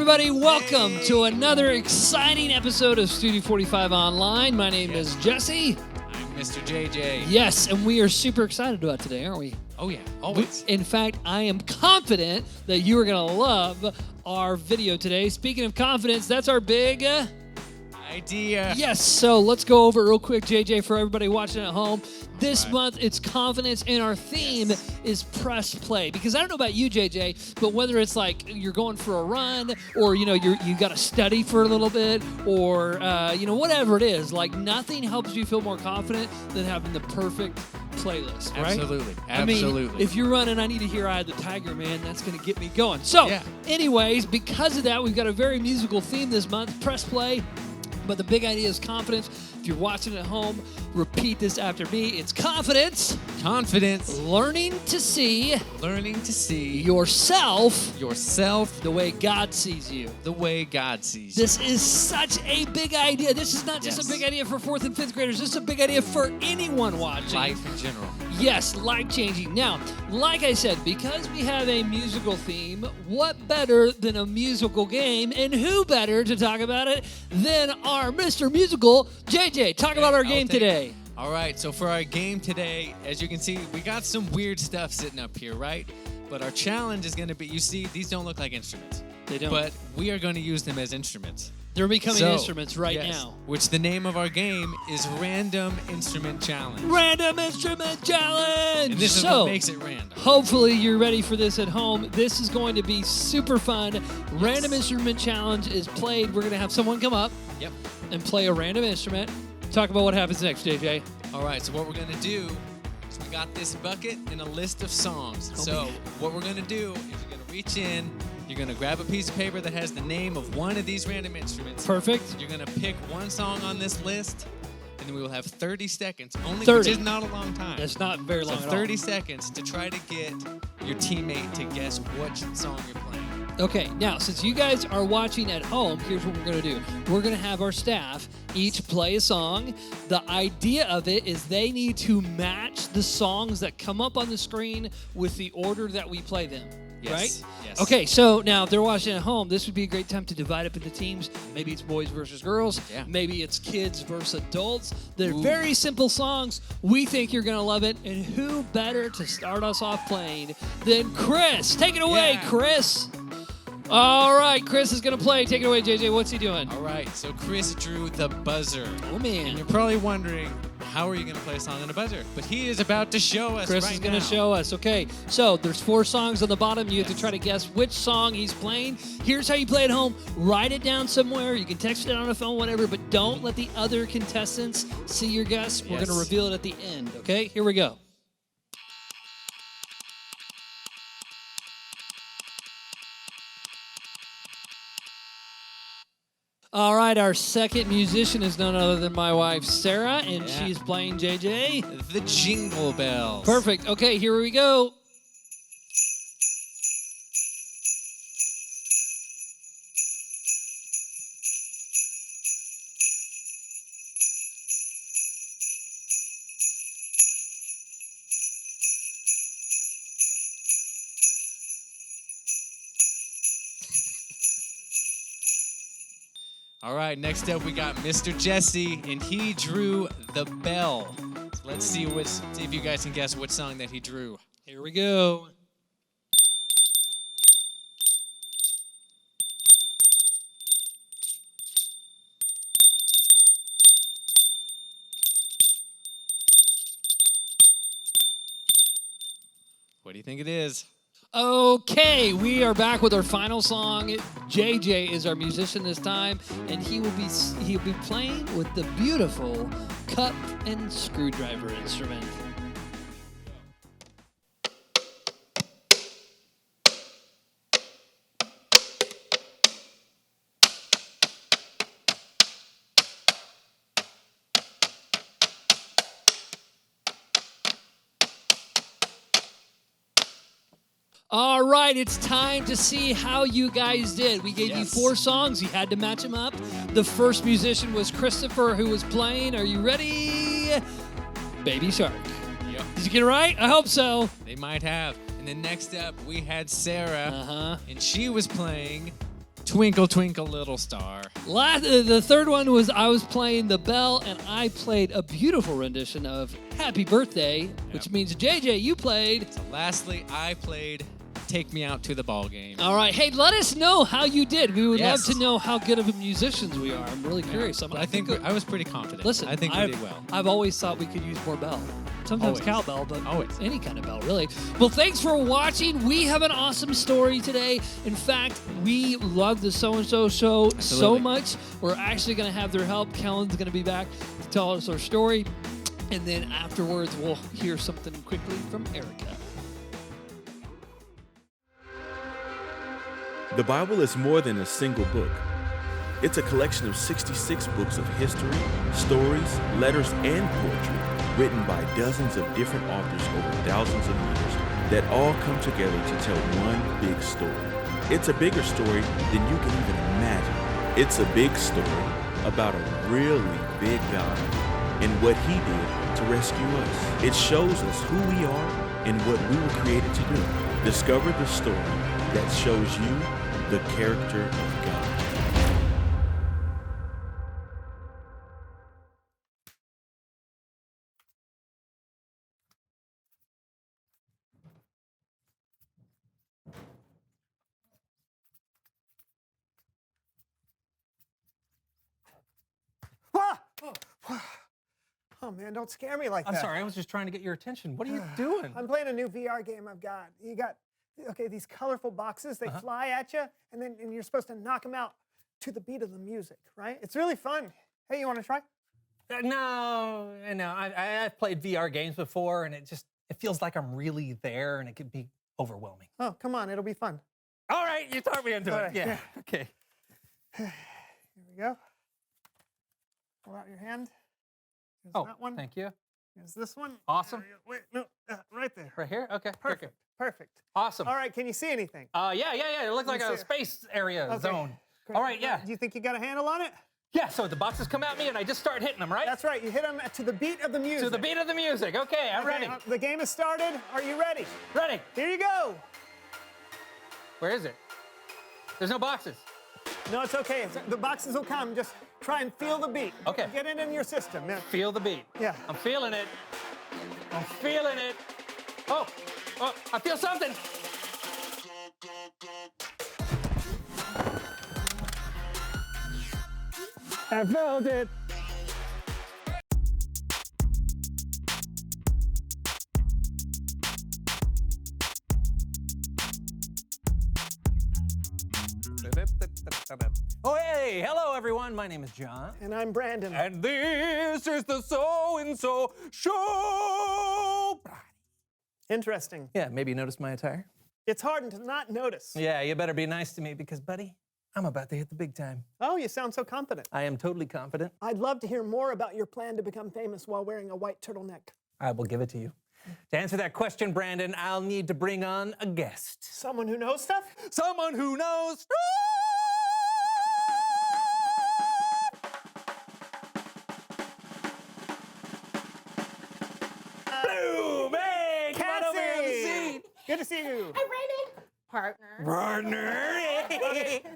everybody. Welcome to another exciting episode of Studio 45 Online. My name is Jesse. I'm Mr. JJ. Yes, and we are super excited about today, aren't we? Oh, yeah, always. In fact, I am confident that you are going to love our video today. Speaking of confidence, that's our big idea. Yes, so let's go over it real quick, JJ, for everybody watching at home. This month, it's confidence, and our theme is press play. Because I don't know about you, JJ, but whether it's like you're going for a run, or you got to study for a little bit, or whatever it is, like nothing helps you feel more confident than having the perfect playlist, right? Absolutely. I mean, if you're running, I need to hear "I Had the Tiger," man. That's going to get me going. So, anyways, because of that, we've got a very musical theme this month. Press play. But the big idea is confidence. If you're watching at home, repeat this after me. It's confidence. Confidence. Learning to see. Learning to see. Yourself. Yourself. The way God sees you. The way God sees you. This is such a big idea. This is not just a big idea for 4th and 5th graders. This is a big idea for anyone watching. Life in general. Yes, life-changing. Now, like I said, because we have a musical theme, what better than a musical game? And who better to talk about it than our Mr. Musical, JJ. Talk about our game today. All right, so for our game today, as you can see, we got some weird stuff sitting up here, right? But our challenge is going to be, you see, these don't look like instruments. They don't. But we are going to use them as instruments. They're becoming instruments right now. Which the name of our game is Random Instrument Challenge. Random Instrument Challenge! And this is what makes it random. Hopefully you're ready for this at home. This is going to be super fun. Random Instrument Challenge is played. We're going to have someone come up and play a random instrument. Talk about what happens next, JJ. All right, so what we're going to do is we got this bucket and a list of songs. What we're going to do is you're going to reach in. You're going to grab a piece of paper that has the name of one of these random instruments. Perfect. You're going to pick one song on this list, and then we will have 30 seconds, which is not a long time. That's not very long at all. 30 seconds to try to get your teammate to guess which song you're playing. Okay, now, since you guys are watching at home, here's what we're going to do. We're going to have our staff each play a song. The idea of it is they need to match the songs that come up on the screen with the order that we play them. Right? Yes. Okay, so now if they're watching at home, this would be a great time to divide up into teams. Maybe it's boys versus girls. Yeah. Maybe it's kids versus adults. They're very simple songs. We think you're going to love it. And who better to start us off playing than Chris? Take it away, Chris. All right, Chris is going to play. Take it away, JJ. What's he doing? All right, so Chris drew the buzzer. Oh, man. And you're probably wondering, how are you going to play a song on a buzzer? But he is about to show us Chris is going to show us. Okay, so there's 4 songs on the bottom. You have to try to guess which song he's playing. Here's how you play at home. Write it down somewhere. You can text it on a phone, whatever, but don't let the other contestants see your guess. We're going to reveal it at the end, okay? Here we go. All right, our second musician is none other than my wife, Sarah, and she's playing JJ. The Jingle Bells. Perfect. Okay, here we go. All right, next up we got Mr. Jesse, and he drew The Bell. So let's see if you guys can guess which song that he drew. Here we go. What do you think it is? Okay, we are back with our final song. JJ is our musician this time, and he'll be playing with the beautiful cup and screwdriver instrument. All right, it's time to see how you guys did. We gave you 4 songs. You had to match them up. The first musician was Christopher, who was playing. Are you ready? Baby Shark. Yep. Did you get it right? I hope so. They might have. And then next up, we had Sarah. And she was playing Twinkle, Twinkle, Little Star. The third one was I was playing the bell, and I played a beautiful rendition of Happy Birthday, which means, JJ, you played. So lastly, I played Take Me Out to the Ball Game. All right. Hey, let us know how you did. We would Yes. love to know how good of musicians we are. I'm really curious. I think I was pretty confident. Listen, I think we did well. I've always thought we could use more bell. Sometimes Always. cowbell, but Always. any kind of bell, really. Well, thanks for watching. We have an awesome story today. In fact, we love the So-and-So Show so Absolutely. much. We're actually going to have their help. Kellen's going to be back to tell us our story. And then afterwards, we'll hear something quickly from Erica. The Bible is more than a single book. It's a collection of 66 books of history, stories, letters, and poetry written by dozens of different authors over thousands of years that all come together to tell one big story. It's a bigger story than you can even imagine. It's a big story about a really big God and what He did to rescue us. It shows us who we are and what we were created to do. Discover the story that shows you the character of God. Oh man, don't scare me like I'm that. sorry, I was just trying to get your attention. What are you doing? I'm playing a new VR game I've got. You got, okay, these colorful boxes, they fly at you, and you're supposed to knock them out to the beat of the music, right? It's really fun. Hey, you want to try? No. I've played VR games before, and it feels like I'm really there, and it can be overwhelming. Oh, come on, it'll be fun. All right, you talked me into All it. right, Yeah. yeah. Okay. Here we go. Pull out your hand. There's Oh, that one. thank you. There's this one. Awesome. Wait, no, right there. Right here. Okay. Perfect. Perfect. Awesome. All right, can you see anything? Yeah. It looked like Let me a see it. space area Okay, zone. great. All right. Yeah. Do you think you got a handle on it? Yeah. So the boxes come at me, and I just start hitting them, right? That's right. You hit them to the beat of the music. To the beat of the music. Okay, I'm Okay, ready. the game has started. Are you ready? Ready. Here you go. Where is it? There's no boxes. No, it's okay. The boxes will come. Just try and feel the beat. Okay. Get it in your system. Yeah. Feel the beat. Yeah. I'm feeling it. I'm feeling it. Oh, I feel something. I felt it. Oh, hey, hello, everyone. My name is John. And I'm Brandon. And this is the So-and-So Show. Interesting. Yeah, maybe you noticed my attire? It's hard to not notice. Yeah, you better be nice to me because, buddy, I'm about to hit the big time. Oh, you sound so confident. I am totally confident. I'd love to hear more about your plan to become famous while wearing a white turtleneck. I will give it to you. To answer that question, Brandon, I'll need to bring on a guest. Someone who knows stuff? Someone who knows. Boom! Hey, come on over here on the seat. Good to see you. Hi, Brandon. Partner. Partner.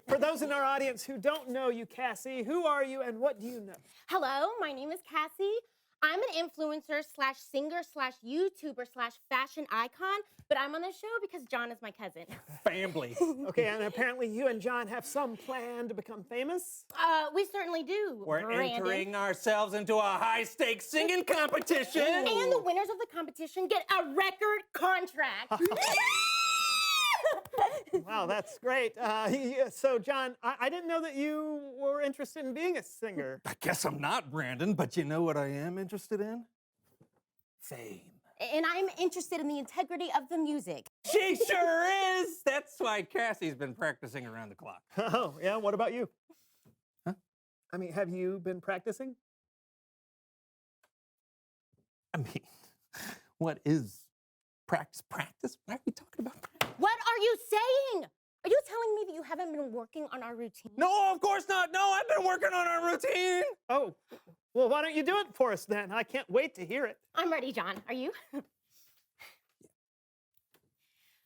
For those in our audience who don't know you, Cassie, who are you and what do you know? Hello, my name is Cassie. I'm an influencer slash singer slash YouTuber slash fashion icon, but I'm on the show because John is my cousin. Family. Okay, and apparently you and John have some plan to become famous? We certainly do, We're Brandon. entering ourselves into a high-stakes singing competition. And the winners of the competition get a record contract. Wow, that's great. So, John, I didn't know that you were interested in being a singer. I guess I'm not, Brandon, but you know what I am interested in? Fame. And I'm interested in the integrity of the music. She sure is! That's why Cassie's been practicing around the clock. Oh, yeah, what about you? Huh? I mean, have you been practicing? I mean, what is practice? Practice? Why are we talking about practice? What are you saying? Are you telling me that you haven't been working on our routine? No, of course not. No, I've been working on our routine. Oh, well, why don't you do it for us then? I can't wait to hear it. I'm ready, John. Are you?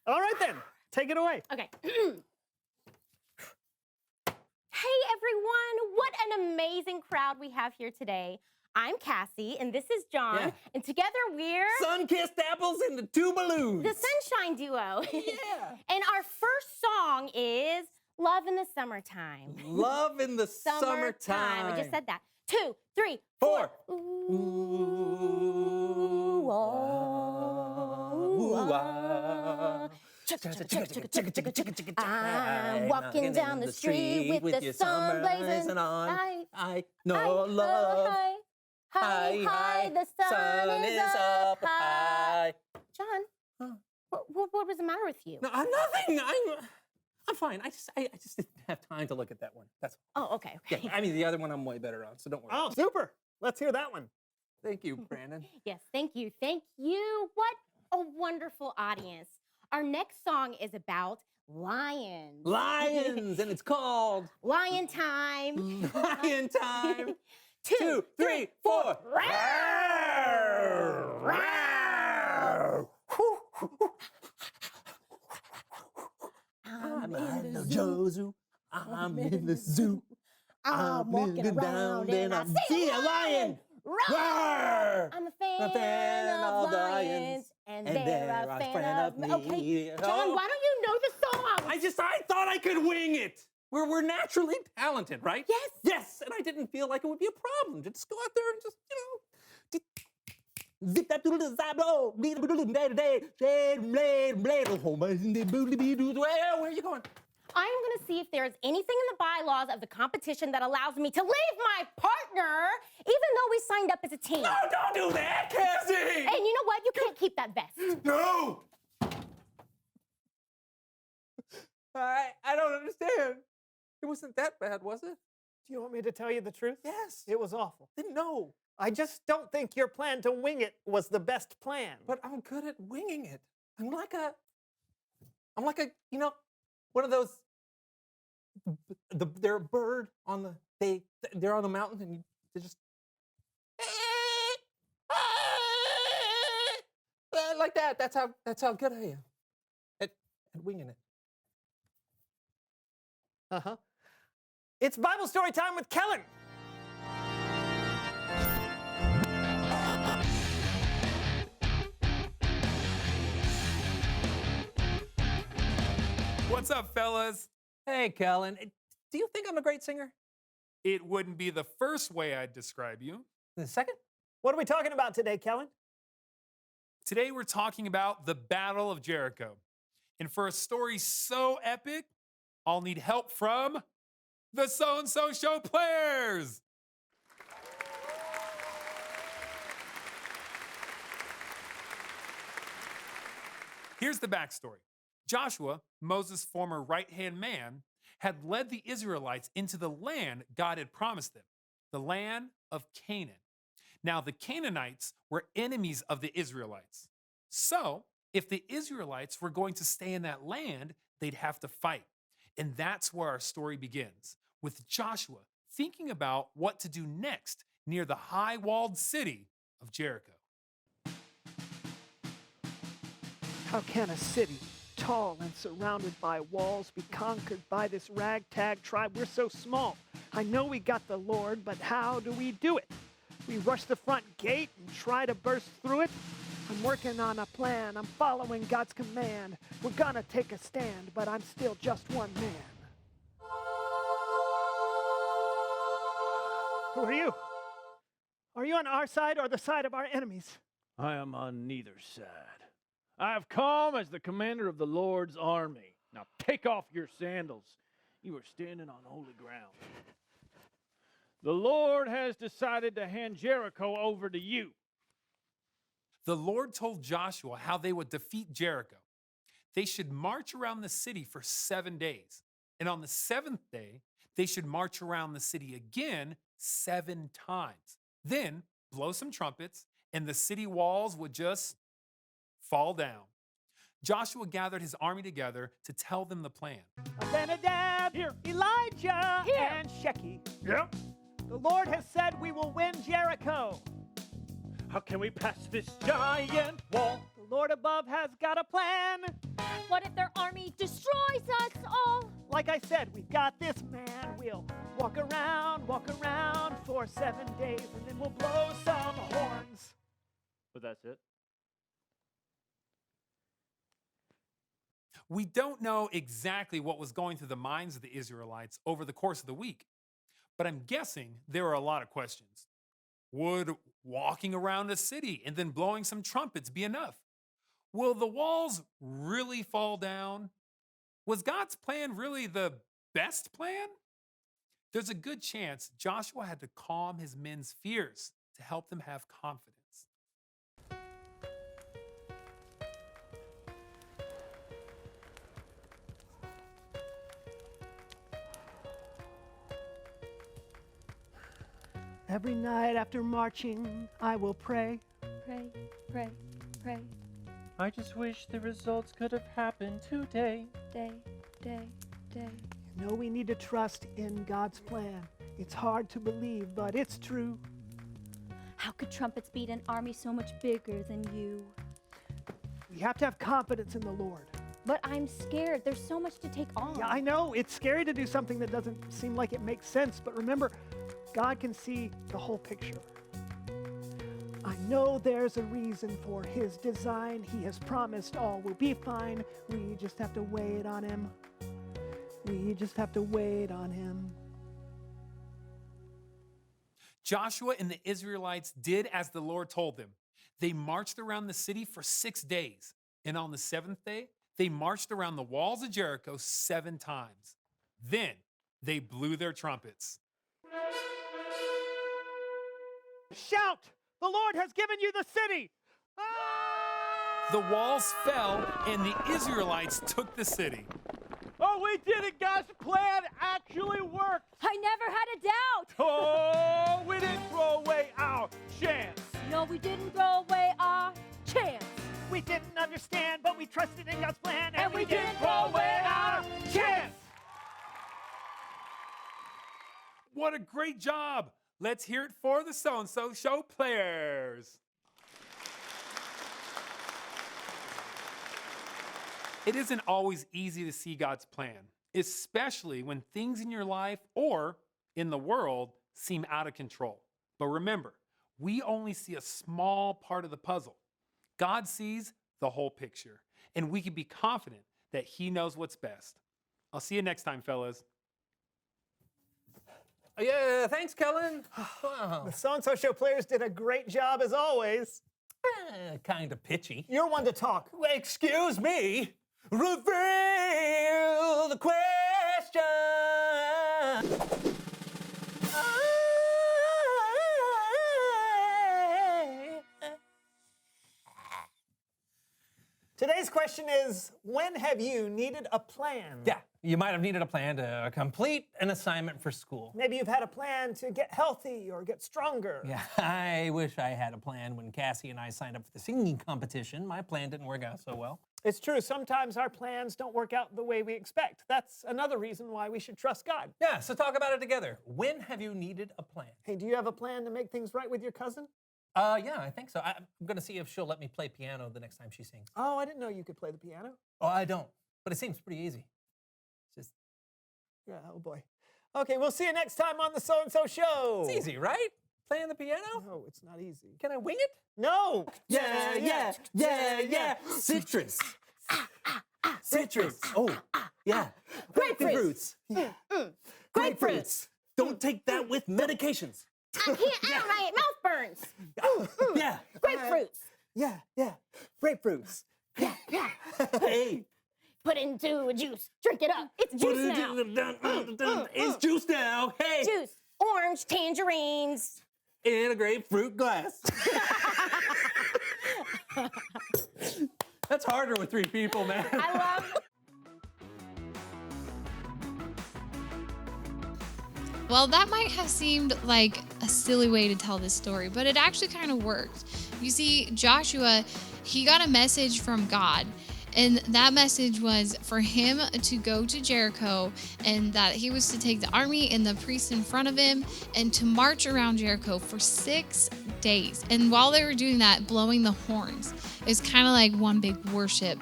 All right then, take it away. Okay. Hey everyone, what an amazing crowd we have here today. I'm Cassie, and this is John, Yeah. and together we're Sun-kissed apples and the two balloons. the Sunshine Duo. Yeah. And our first song is Love in the Summertime. Love in the summertime. I just said that. 2, 3, 4. 4. Ooh, oh, ah. I'm walking down the street with the sun blazing on. I know love. Hi, the sun is up high. John, Huh. what was the matter with you? No, I'm nothing. I'm fine. I just didn't have time to look at that one. That's all. Oh, okay. Yeah, I mean, the other one I'm way better on, so don't worry. Oh, super. Let's hear that one. Thank you, Brandon. Yes, thank you. Thank you. What a wonderful audience. Our next song is about lions. Lions, and it's called Lion time. Lion Time. 2, 3, 4. I'm in the zoo. I'm in the zoo. I'm walking around and I see a lion. Roar! I'm a fan of lions, and they're a fan of me. Okay, John, why don't you know the song? I thought I could wing it. We're naturally talented, right? Yes. Yes, and I didn't feel like it would be a problem to just go out there and just, zip that doodle zablo, where are you going? I'm going to see if there's anything in the bylaws of the competition that allows me to leave my partner, even though we signed up as a team. No, don't do that, Cassie! And you know what? You can't keep that vest. No! I don't understand. It wasn't that bad, was it? Do you want me to tell you the truth? Yes. It was awful. Didn't know. I just don't think your plan to wing it was the best plan. But I'm good at winging it. I'm like a, one of those, they're a bird on the, they're on the mountain and they just, like that. That's how good I am at winging it. Uh-huh. It's Bible story time with Kellen. What's up, fellas? Hey, Kellen, do you think I'm a great singer? It wouldn't be the first way I'd describe you. The second? What are we talking about today, Kellen? Today, we're talking about the Battle of Jericho. And for a story so epic, I'll need help from the So-and-So Show players. Here's the backstory. Joshua, Moses' former right-hand man, had led the Israelites into the land God had promised them, the land of Canaan. Now, the Canaanites were enemies of the Israelites. So, if the Israelites were going to stay in that land, they'd have to fight. And that's where our story begins, with Joshua thinking about what to do next near the high-walled city of Jericho. How can a city, tall and surrounded by walls, be conquered by this ragtag tribe? We're so small. I know we got the Lord, but how do we do it? We rush the front gate and try to burst through it? I'm working on a plan. I'm following God's command. We're gonna take a stand, but I'm still just one man. Who are you? Are you on our side or the side of our enemies? I am on neither side. I have come as the commander of the Lord's army. Now take off your sandals. You are standing on holy ground. The Lord has decided to hand Jericho over to you. The Lord told Joshua how they would defeat Jericho. They should march around the city for 7 days. And on the 7th day, they should march around the city again 7 times. Then blow some trumpets, and the city walls would just fall down. Joshua gathered his army together to tell them the plan. Abinadab, here. Elijah, Here. and Sheki. Yep. The Lord has said we will win Jericho. How can we pass this giant wall? The Lord above has got a plan. What if their army destroys us all? Like I said, we've got this, man. We'll walk around for 7 days, and then we'll blow some horns. But that's it. We don't know exactly what was going through the minds of the Israelites over the course of the week, but I'm guessing there were a lot of questions. Would walking around a city and then blowing some trumpets be enough? Will the walls really fall down? Was God's plan really the best plan? There's a good chance Joshua had to calm his men's fears to help them have confidence. Every night after marching, I will pray. Pray, pray, pray. I just wish the results could have happened today. Day, day, day. You know we need to trust in God's plan. It's hard to believe, but it's true. How could trumpets beat an army so much bigger than you? We have to have confidence in the Lord. But I'm scared. There's so much to take on. Yeah, I know. It's scary to do something that doesn't seem like it makes sense, but remember, God can see the whole picture. I know there's a reason for his design. He has promised all will be fine. We just have to wait on him. We just have to wait on him. Joshua and the Israelites did as the Lord told them. They marched around the city for 6 days. And on the 7th day, they marched around the walls of Jericho 7 times. Then they blew their trumpets. Shout! The Lord has given you the city! The walls fell and the Israelites took the city. Oh, we did it! God's plan actually worked! I never had a doubt. Oh, we didn't throw away our chance! No, we didn't throw away our chance. We didn't understand, but we trusted in God's plan, And we didn't throw away our chance! What a great job! Let's hear it for the So-and-So Show players. It isn't always easy to see God's plan, especially when things in your life or in the world seem out of control. But remember, we only see a small part of the puzzle. God sees the whole picture, and we can be confident that he knows what's best. I'll see you next time, fellas. Yeah, thanks, Kellen. Wow. The So-and-So Show players did a great job as always. Kind of pitchy. You're one to talk. Excuse me. Reveal the question. Today's question is, when have you needed a plan? Yeah, you might have needed a plan to complete an assignment for school. Maybe you've had a plan to get healthy or get stronger. Yeah, I wish I had a plan when Cassie and I signed up for the singing competition. My plan didn't work out so well. It's true, sometimes our plans don't work out the way we expect. That's another reason why we should trust God. Yeah, so talk about it together. When have you needed a plan? Hey, do you have a plan to make things right with your cousin? Yeah, I think so. I'm gonna see if she'll let me play piano the next time she sings. Oh, I didn't know you could play the piano. Oh, I don't, but it seems pretty easy. Just, Yeah, oh boy. Okay, we'll see you next time on the So-and-So Show. it's easy, right? Playing the piano? No, it's not easy. Can I wing it? No! Yeah. Citrus. Citrus. Oh, yeah. Grapefruits. Grapefruits. Don't take that with medications. I can't. My mouth burns. Yeah. Grapefruits. Yeah. Grapefruits. Yeah. Hey. Put into a juice. Drink it up. It's juice now. It's juice now. Hey. Juice. Orange, tangerines. In a grapefruit glass. That's harder with 3 people, man. I love. Well, that might have seemed like a silly way to tell this story, but it actually kind of worked. You see, Joshua, he got a message from God, and that message was for him to go to Jericho, and that he was to take the army and the priests in front of him and to march around Jericho for 6 days. And while they were doing that, blowing the horns is kind of like one big worship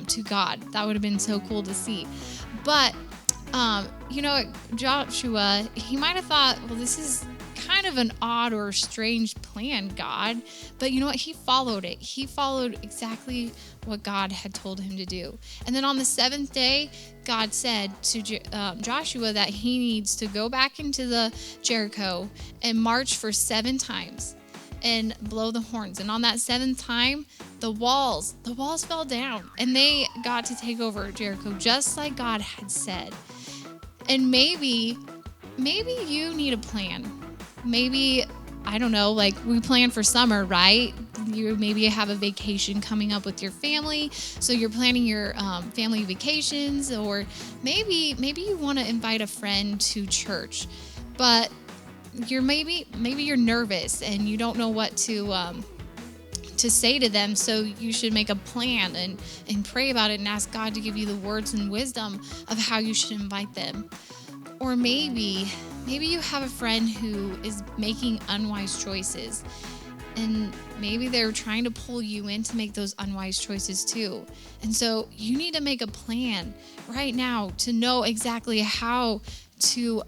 to God. That would have been so cool to see. But Joshua, he might have thought, well, this is kind of an odd or strange plan, God. But you know what? He followed it. He followed exactly what God had told him to do. And then on the seventh day, God said to Joshua that he needs to go back into the Jericho and march for 7 times and blow the horns. And on that 7th time, the walls fell down and they got to take over Jericho just like God had said. And maybe you need a plan. Maybe, I don't know, like we plan for summer, right? You maybe have a vacation coming up with your family, so you're planning your family vacations, or maybe you want to invite a friend to church, but maybe you're nervous and you don't know what to say to them, so you should make a plan and pray about it and ask God to give you the words and wisdom of how you should invite them. Or maybe you have a friend who is making unwise choices, and maybe they're trying to pull you in to make those unwise choices too. And so you need to make a plan right now to know exactly how to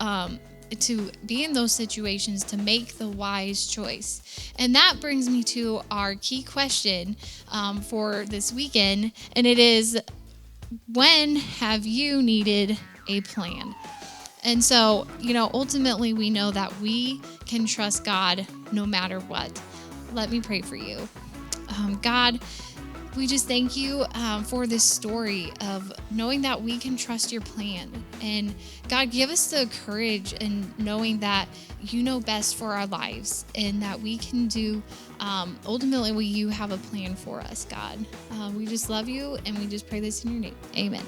be in those situations to make the wise choice. And that brings me to our key question for this weekend, and it is, when have you needed a plan? And so, ultimately we know that we can trust God no matter what. Let me pray for you. God, we just thank you for this story of knowing that we can trust your plan. And God, give us the courage and knowing that you know best for our lives and that we can do ultimately what you have a plan for us, God. We just love you and we just pray this in your name. Amen.